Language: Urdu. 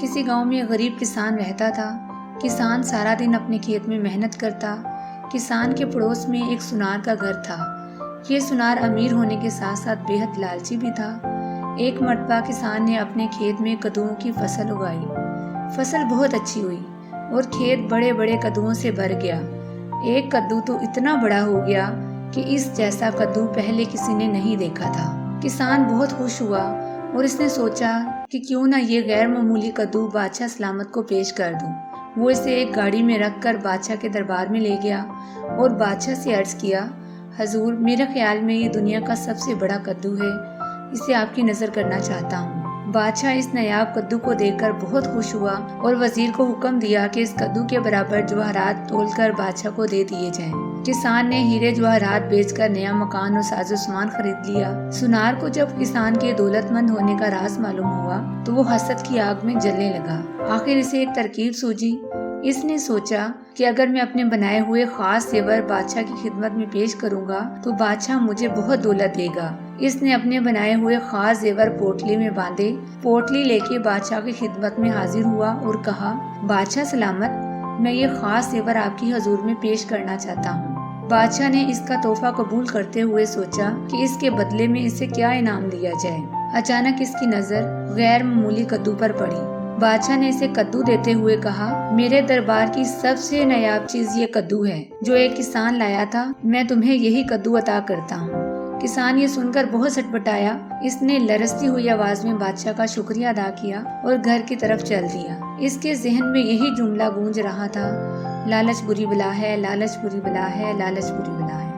کسی گاؤں میں ایک غریب کسان رہتا تھا۔ کسان سارا دن اپنے کھیت میں محنت کرتا۔ کسان کے پڑوس میں ایک سونار کا گھر تھا۔ یہ سونار امیر ہونے کے ساتھ ساتھ بے حد لالچی بھی تھا۔ ایک مرتبہ کسان نے اپنے کھیت میں کدوؤں کی فصل اگائی۔ فصل بہت اچھی ہوئی اور کھیت بڑے بڑے کدوؤں سے بھر گیا۔ ایک کدو تو اتنا بڑا ہو گیا کہ اس جیسا کدو پہلے کسی نے نہیں دیکھا تھا۔ کسان بہت خوش ہوا اور اس نے سوچا کہ کیوں نہ یہ غیر معمولی کدو بادشاہ سلامت کو پیش کر دوں۔ وہ اسے ایک گاڑی میں رکھ کر بادشاہ کے دربار میں لے گیا اور بادشاہ سے عرض کیا، حضور، میرے خیال میں یہ دنیا کا سب سے بڑا کدو ہے، اسے آپ کی نظر کرنا چاہتا ہوں۔ بادشاہ اس نایاب کدو کو دیکھ کر بہت خوش ہوا اور وزیر کو حکم دیا کہ اس کدو کے برابر جواہرات تول کر بادشاہ کو دے دیے جائیں۔ کسان نے ہیرے جواہرات بیچ کر نیا مکان اور ساز و سامان خرید لیا۔ سونار کو جب کسان کے دولت مند ہونے کا راز معلوم ہوا تو وہ حسد کی آگ میں جلنے لگا۔ آخر اسے ایک ترکیب سوجی۔ اس نے سوچا کہ اگر میں اپنے بنائے ہوئے خاص زیور بادشاہ کی خدمت میں پیش کروں گا تو بادشاہ مجھے بہت دولت دے گا۔ اس نے اپنے بنائے ہوئے خاص زیور پوٹلی میں باندھے، پوٹلی لے کے بادشاہ کی خدمت میں حاضر ہوا اور کہا، بادشاہ سلامت، میں یہ خاص زیور آپ کی حضور میں پیش کرنا چاہتا ہوں۔ بادشاہ نے اس کا تحفہ قبول کرتے ہوئے سوچا کہ اس کے بدلے میں اسے کیا انعام دیا جائے۔ اچانک اس کی نظر غیر معمولی کدو پر پڑی۔ بادشاہ نے اسے کدو دیتے ہوئے کہا، میرے دربار کی سب سے نایاب چیز یہ کدو ہے جو ایک کسان لایا تھا، میں تمہیں یہی کدو عطا کرتا ہوں۔ کسان یہ سن کر بہت سٹپٹایا۔ اس نے لرزتی ہوئی آواز میں بادشاہ کا شکریہ ادا کیا اور گھر کی طرف چل دیا۔ اس کے ذہن میں یہی جملہ گونج رہا تھا، لالچ بری بلا ہے، لالچ بری بلا ہے، لالچ بری بلا ہے۔